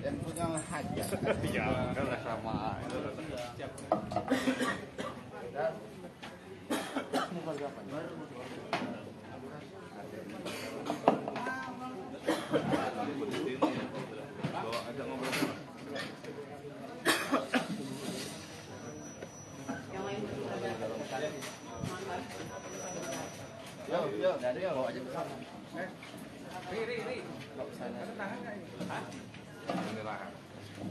Yang punya hajat. Ya, kan sama. Yuk, dari bawa aja ke sana. Ri. Bawa ke sana. Hah?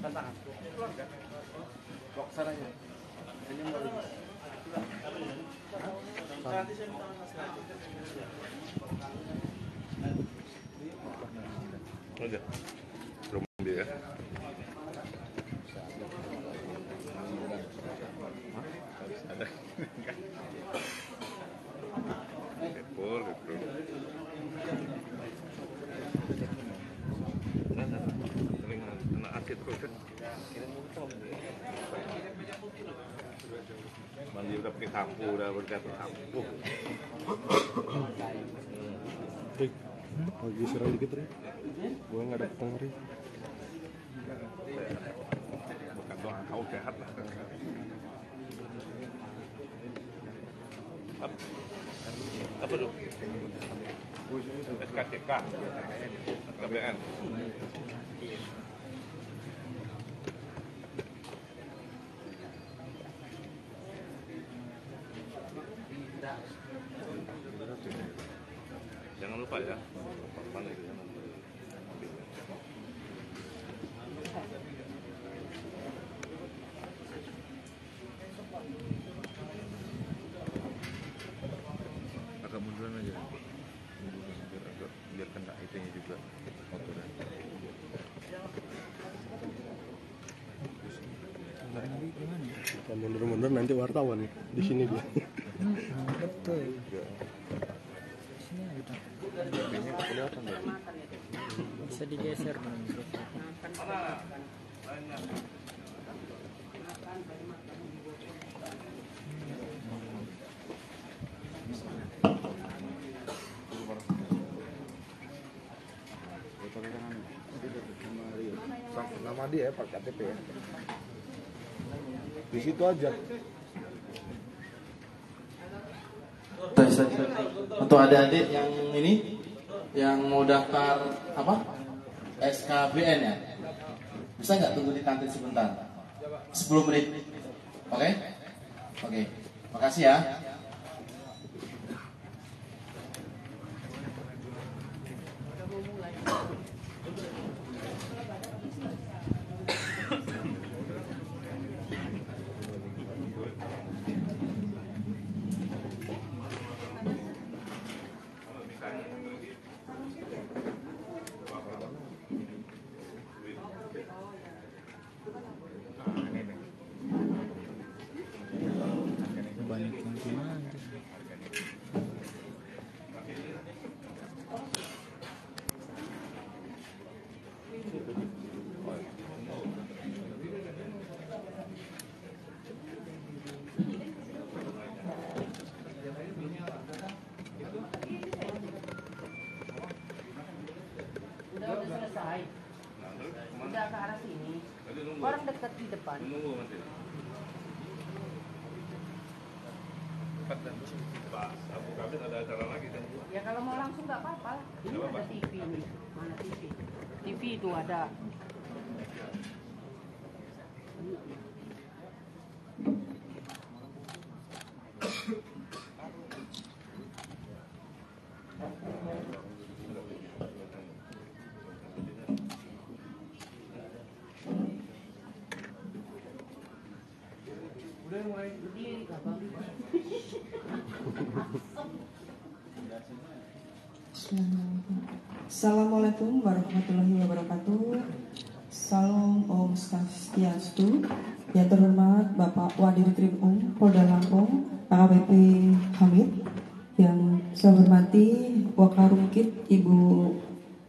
Tantangan. Bawa ke sana ya. Ini mau Aja. Rumah dia. Ada. Boleh, bro. Anak asik terus kan? Mandi udah pakai sampo, udah bergantung sampo. Lagi serang dikit, Ri. Gua nggak ada pengaruh. Bukan doang, kau sehat lah. Apa tuh? SKCK, KBN. Jangan lupa ya, papan itu ya. Agak munduran aja, biar kena itunya juga motornya. Kita mundur-mundur nanti wartawan ya di sini dia. Betul. Ini kelihatan ya. Bisa digeser dong. Nama dia ya, Pak KTP ya. Di situ aja. Untuk adik-adik yang ini yang mau daftar apa? SKBN ya. Bisa nggak tunggu di kantin sebentar? 10 menit. Oke? Oke. Makasih ya. Banyak yang gimana? Udah selesai. Udah ke arah sini. Orang dekat di depan. Nunggu nanti. Pak Abu Kabir ada acara lagi kan? Ya kalau mau langsung nggak apa-apa. Ini ada TV nih. Mana TV? TV itu ada. Udah mulai berdiri, Abang. Assalamualaikum warahmatullahi wabarakatuh. Salam Om Swastiastu. Yang terhormat Bapak Wadir Krim Polda Lampung AKBP Hamid. Yang saya hormati Wakarungkit Ibu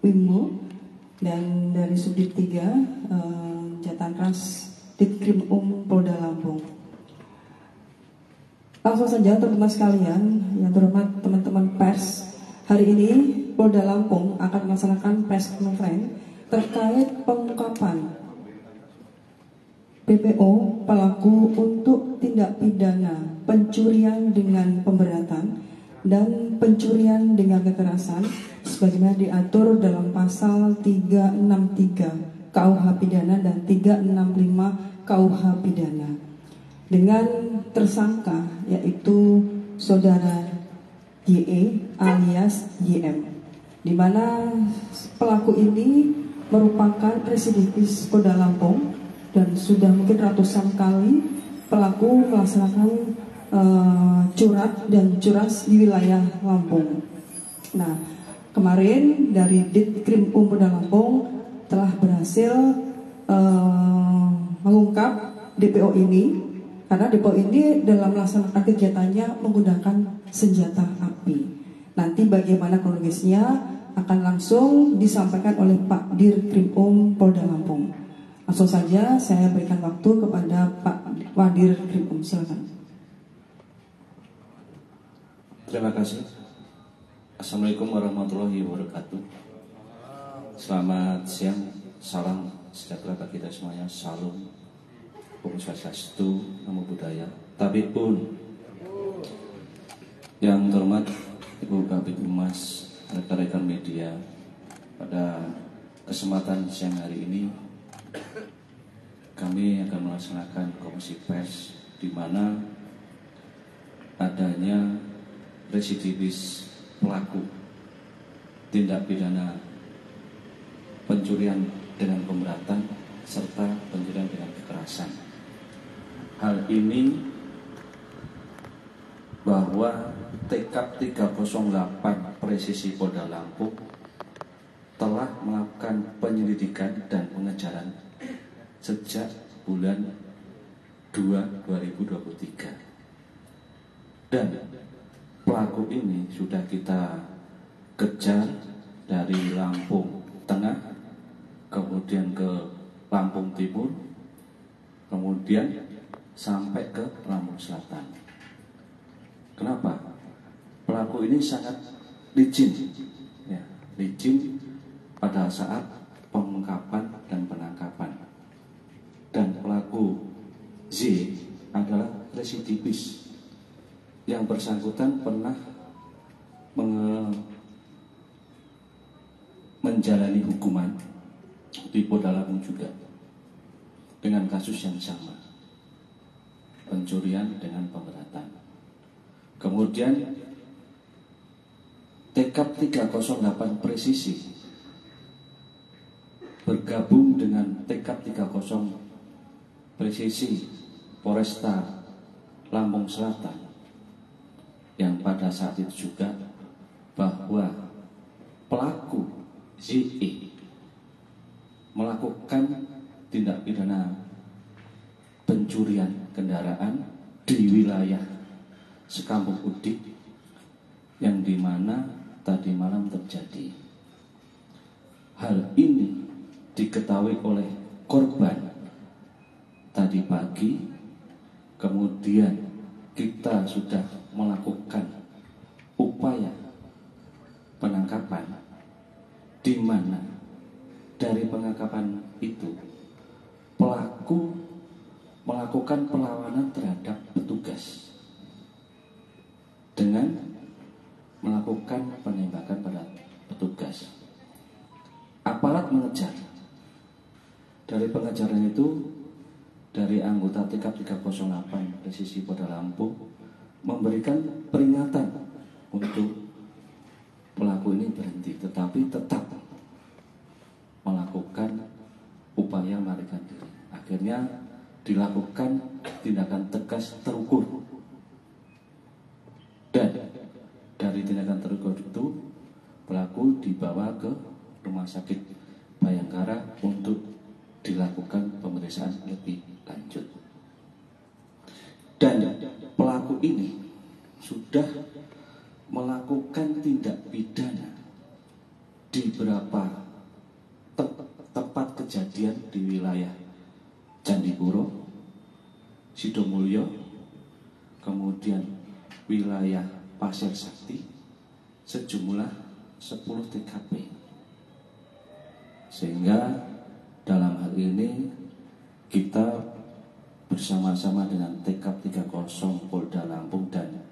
Wimbo dan dari Subdit 3 Jatan Ras Ditkrim Polda Lampung. Langsung saja teman-teman sekalian, yang terhormat teman-teman pers, hari ini Polda Lampung akan melaksanakan press conference terkait pengungkapan PPO pelaku untuk tindak pidana pencurian dengan pemberatan dan pencurian dengan kekerasan sebagaimana diatur dalam pasal 363 KUH Pidana dan 365 KUH Pidana dengan tersangka yaitu saudara YE alias YM, di mana pelaku ini merupakan residivis Polda Lampung dan sudah mungkin ratusan kali pelaku melaksanakan curat dan curas di wilayah Lampung. Nah, kemarin dari Ditkrim Polda Lampung telah berhasil mengungkap DPO ini, karena DPO ini dalam melaksanakan kegiatannya menggunakan senjata api. Nanti bagaimana kronologisnya akan langsung disampaikan oleh Pak Dirkrim Polda Lampung. Langsung saja saya berikan waktu kepada Pak Wadir Krim. Silakan. Terima kasih. Assalamualaikum warahmatullahi wabarakatuh. Selamat siang, salam sejahtera bagi kita semuanya. Salam Om Swastiastu, Namo Buddhaya. Tapi pun yang terhormat Ibu Kabid Humas, rekan-rekan media, pada kesempatan siang hari ini kami akan melaksanakan komisi pers di mana adanya residivis pelaku tindak pidana pencurian dengan pemberatan serta pencurian dengan kekerasan. Hal ini bahwa TK 308 Presisi Polda Lampung telah melakukan penyelidikan dan pengejaran sejak bulan 2 2023 dan pelaku ini sudah kita kejar dari Lampung Tengah, kemudian ke Lampung Timur, kemudian sampai ke Lampung Selatan. Kenapa? Pelaku ini sangat licin, ya, licin pada saat pengungkapan dan penangkapan. Dan pelaku Z adalah residivis. Yang bersangkutan pernah menjalani hukuman di Polda Lampung juga dengan kasus yang sama, pencurian dengan pemberatan. Kemudian TK 308 Presisi bergabung dengan TK 30 Presisi Polresta Lampung Selatan, yang pada saat itu juga bahwa pelaku ZE melakukan tindak pidana pencurian kendaraan di wilayah Sekampung Udik yang dimana tadi malam terjadi. Hal ini diketahui oleh korban tadi pagi, kemudian kita sudah melakukan upaya penangkapan, di mana dari penangkapan itu pelaku melakukan perlawanan terhadap petugas dengan melakukan penembakan pada petugas. Aparat mengejar. Dari pengejaran itu, dari anggota TK 308 Presisi Polda Lampung memberikan peringatan untuk pelaku ini berhenti, tetapi tetap melakukan upaya melarikan diri. Akhirnya dilakukan tindakan tegas terukur, dan dari tindakan terukur pelaku dibawa ke Rumah Sakit Bayangkara untuk dilakukan pemeriksaan lebih lanjut. Dan pelaku ini sudah melakukan tindak pidana di beberapa tempat kejadian di wilayah Candipuro, Sidomulyo, kemudian wilayah Pasir Sakti, sejumlah 10 TKP. Sehingga dalam hal ini kita bersama-sama dengan TK 30 Polda Lampung dan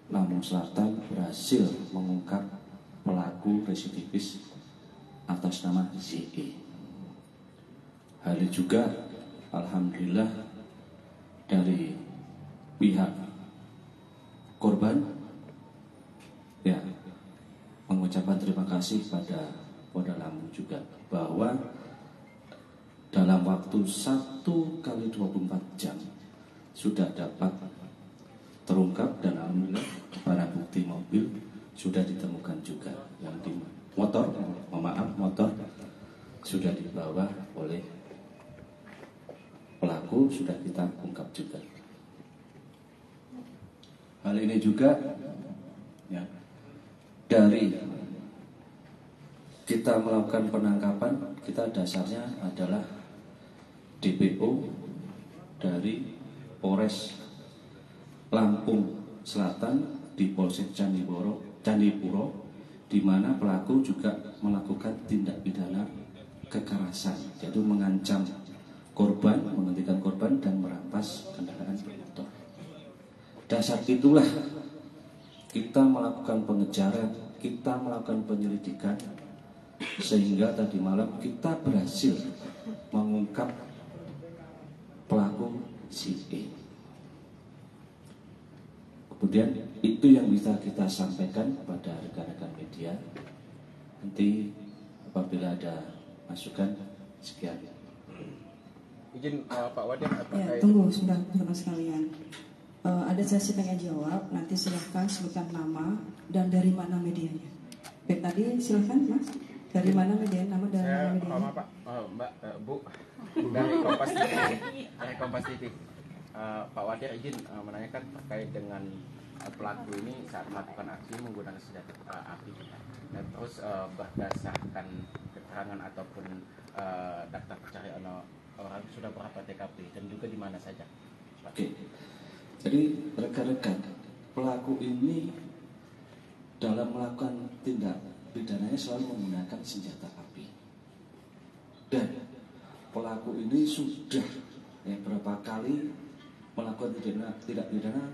Lampung Selatan berhasil mengungkap pelaku residivis atas nama ZE. Hal ini juga alhamdulillah dari pihak korban ya mengucapkan terima kasih pada Polda Lampung juga bahwa dalam waktu 1 kali 24 jam sudah dapat terungkap dan alhamdulillah barang bukti mobil sudah ditemukan juga yang di motor sudah dibawa oleh pelaku, sudah kita ungkap juga. Hal ini juga ya, dari kita melakukan penangkapan, kita dasarnya adalah DPO dari Polres Lampung Selatan di Polsek Candipuro, di mana pelaku juga melakukan tindak pidana kekerasan, yaitu mengancam korban, menghentikan korban dan merampas kendaraan bermotor. Dasar itulah kita melakukan pengejaran, kita melakukan penyelidikan, sehingga tadi malam kita berhasil mengungkap pelaku ZE. Kemudian itu yang bisa kita sampaikan kepada rekan-rekan media. Nanti apabila ada masukan, sekian. Izin Pak Wadir, ya, tunggu sebentar teman-teman sekalian. Ada sesi tanya jawab, nanti silahkan sebutkan nama dan dari mana medianya. Baik, tadi silahkan Mas, dari mana media, nama dan saya media. Pak, Mbak, Bu dari Kompas TV. Dari Kompas TV. Pak Wadir izin menanyakan terkait dengan pelaku ini saat melakukan aksi menggunakan senjata api. Dan terus berdasarkan keterangan ataupun daftar pencarian orang sudah berapa TKP dan juga di mana saja. Oke. Jadi rekan-rekan, pelaku ini dalam melakukan tindak pidananya selalu menggunakan senjata api. Dan pelaku ini sudah berapa kali melakukan tindak pidana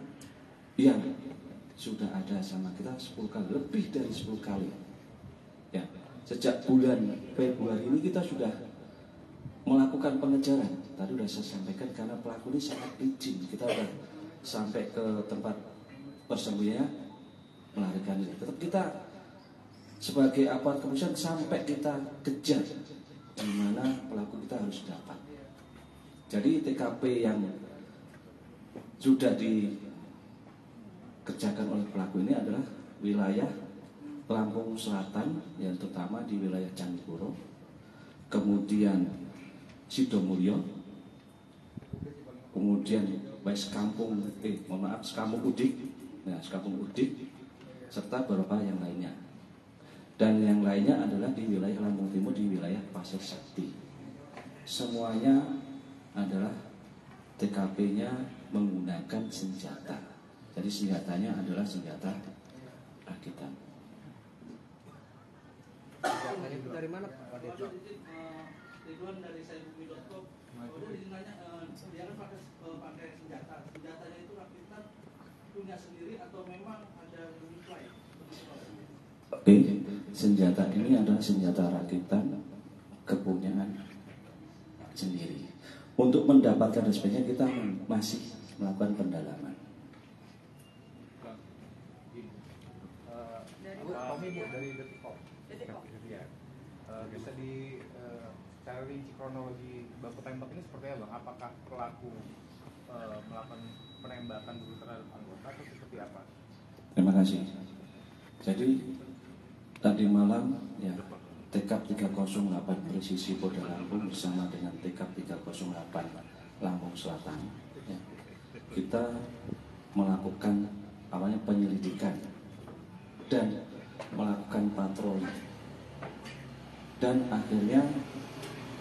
yang sudah ada sama kita 10 kali, lebih dari 10 kali. Ya, sejak bulan Februari ini kita sudah melakukan pengejaran. Tadi sudah saya sampaikan karena pelaku ini sangat licin. Kita sudah sampai ke tempat persembunyiannya, melarikan diri. Tetap kita sebagai aparat kepolisian sampai kita kejar di mana pelaku kita harus dapat. Jadi TKP yang sudah dikerjakan oleh pelaku ini adalah wilayah Lampung Selatan, yang terutama di wilayah Candipuro, kemudian Sidomulyo, kemudian Sekampung Udik, Sekampung Udik, serta beberapa yang lainnya. Dan yang lainnya adalah di wilayah Lampung Timur, di wilayah Pasir Sakti. Semuanya adalah TKP-nya menggunakan senjata. Jadi senjatanya adalah senjata rakitan. Senjatanya itu dari mana Pak? Ridwan dari saibumi.com. Kemudian ditanya, dia kan pakai senjata. Senjatanya itu rakitan punya sendiri atau memang ada menyuplai? Oke, senjata ini adalah senjata rakitan kepunyaan sendiri. Untuk mendapatkan responnya kita masih melakukan pendalaman. Kami dari Detikop. Ya. Bisa cara rinci kronologi baku tembak ini seperti apa, Bang? Apakah pelaku melakukan penembakan dulu terhadap anggota atau seperti apa? Terima kasih. Jadi tadi malam ya TKP 308 Presisi Polda Lampung bersama dengan TKP 308 Lampung Selatan ya, kita melakukan awalnya penyelidikan dan melakukan patroli, dan akhirnya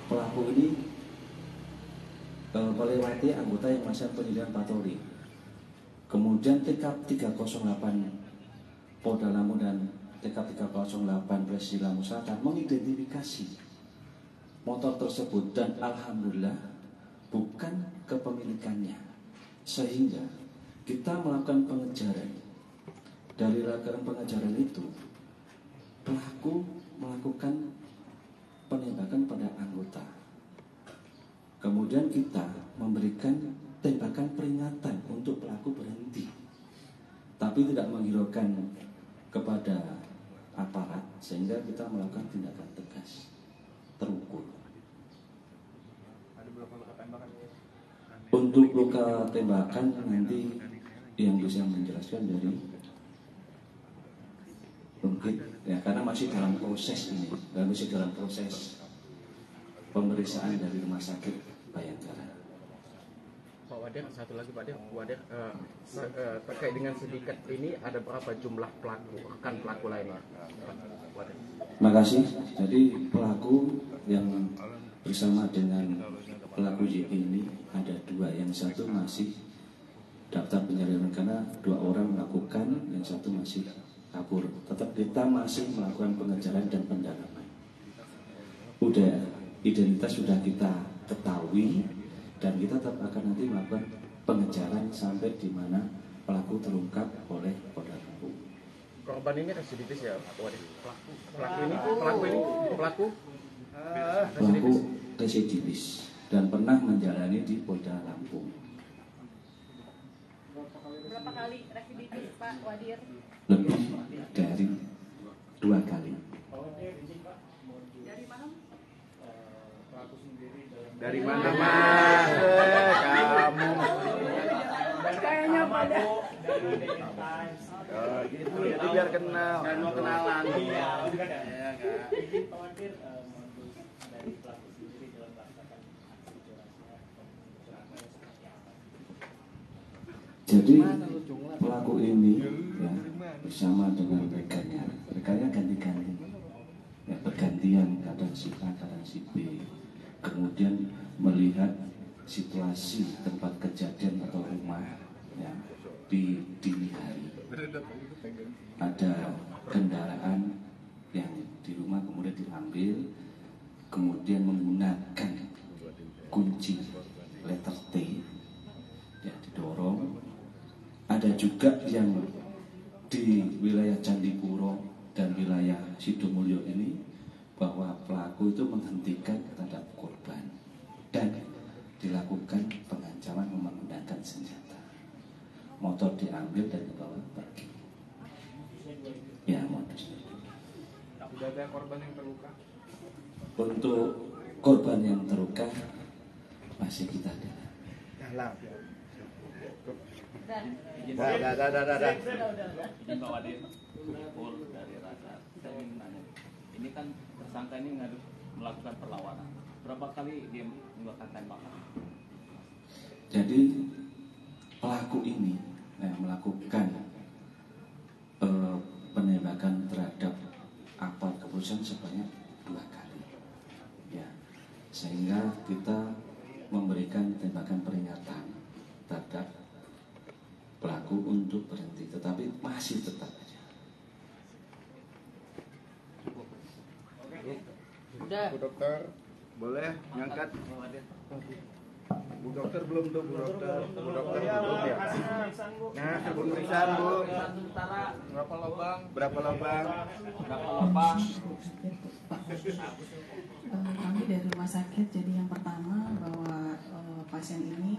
pelaku ini melewati anggota yang melakukan penyelidikan patroli. Kemudian TKP 308 Polda Lampung dan TKP 308 Presisi Lampung Selatan mengidentifikasi motor tersebut, dan alhamdulillah bukan kepemilikannya, sehingga kita melakukan pengejaran. Dari lakukan pengejaran itu, pelaku melakukan penembakan pada anggota. Kemudian kita memberikan tembakan peringatan untuk pelaku berhenti, tapi tidak menghiraukan kepada aparat, sehingga kita melakukan tindakan tegas, terukur. Untuk luka tembakan nanti yang bisa menjelaskan dari mungkin ya, karena masih dalam proses ini, dan masih dalam proses pemeriksaan dari Rumah Sakit Bayangkara. Pak Wadir, satu lagi Pak Wadir, terkait dengan sindikat ini ada berapa jumlah pelaku, rekan pelaku lainnya? Terima kasih. Jadi pelaku yang bersama dengan pelaku JP ini ada 2, yang satu masih daftar pencarian karena 2 orang melakukan, yang satu masih kabur. Tetap kita masih melakukan pengejaran dan pendalaman. Identitas sudah kita ketahui, dan kita tetap akan nanti melakukan pengejaran sampai di mana pelaku terungkap oleh Polda Lampung. Korban ini residivis ya Pak Wadir? Pelaku residivis dan pernah menjalani di Polda Lampung. Berapa kali residivis Pak Wadir? Lebih dari 2 kali. Dari mana? Dari mana Mas? Kamu Kayaknya pada gitu, jadi biar kenal. Kan mau kenalan. Jadi pelaku ini ya, bersama dengan rekannya ganti-ganti, ya, bergantian, kadang si A, kadang si B. Kemudian melihat situasi tempat kejadian atau rumah ya, di dini hari. Ada kendaraan yang di rumah kemudian diambil, kemudian menggunakan kunci letter T ya, didorong. Ada juga yang di wilayah Candipuro dan wilayah Sidomulyo ini, bahwa pelaku itu menghentikan terhadap korban dan dilakukan pengancaman menggunakan senjata. Motor diambil dan dibawa pergi. Ya, modus. Sudah ada korban yang terluka? Untuk korban yang terluka masih kita dalam. Izin Pak Wadir, Pol dari Rasa. Saya ingin nanya, ini kan tersangka ini melakukan perlawanan. Berapa kali dia melakukan tembakan? Jadi pelaku ini melakukan penembakan terhadap aparat kepolisian sebanyak 2 kali. Ya, sehingga kita memberikan tembakan peringatan terhadap pelaku untuk berhenti, tetapi masih tetap aja. udah. Bu dokter, boleh ngangkat? Bu dokter belum tuh, Bu dokter. Bu dokter belum ya? Nah, pemeriksaan Bu. Berapa lubang? Berapa lubang? Berapa lubang? Kami dari rumah sakit, jadi yang pertama bahwa pasien ini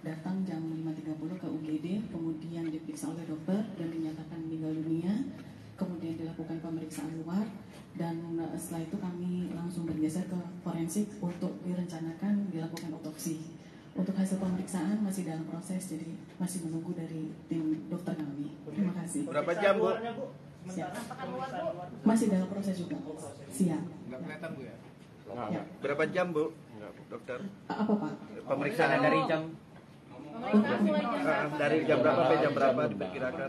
datang jam 5.30 ke UGD, kemudian diperiksa oleh dokter dan dinyatakan meninggal dunia, kemudian dilakukan pemeriksaan luar, dan setelah itu kami langsung bergeser ke forensik untuk direncanakan dilakukan otopsi. Untuk hasil pemeriksaan masih dalam proses, jadi masih menunggu dari tim dokter kami. Terima kasih. Berapa jam Bu? Siap. Penampakan luar Bu. Masih dalam proses juga. Siap. Nggak kelihatan Bu ya? Ya. Berapa jam Bu? Dokter? Apa Pak? Pemeriksaan dari jam Pemeriksaan mulai jam berapa? dari jam berapa sampai jam berapa diperkirakan?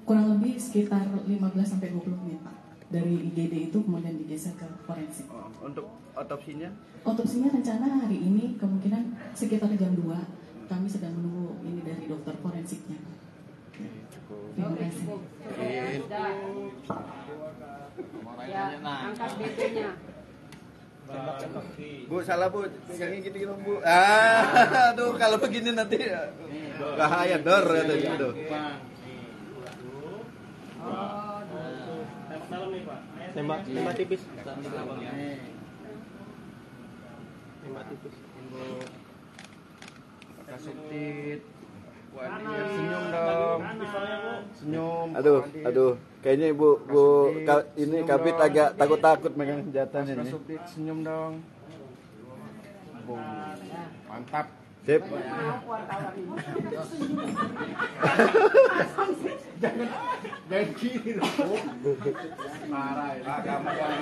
Kurang lebih sekitar 15 sampai 20 menit Pak. Dari IGD itu kemudian digeser ke forensik. Oh, untuk otopsinya? Otopsinya rencana hari ini kemungkinan sekitar jam 2. Kami sedang menunggu ini dari dokter forensiknya. Terima kasih. Ya, angkat BP-nya. Bu, salah Bu, pegangnya gini dong Bu. Aduh, kalau begini nanti bahaya dor kata gitu. Tembak tipis. Tembak tipis. Kasubtit. Senyum dong. Senyum. Aduh, kayaknya ibu ini kabit agak takut-takut megang senjata ini. Kasubtit, senyum dong. Mantap. Sip. Jangan kiri dong. Marah ya. Kamu yang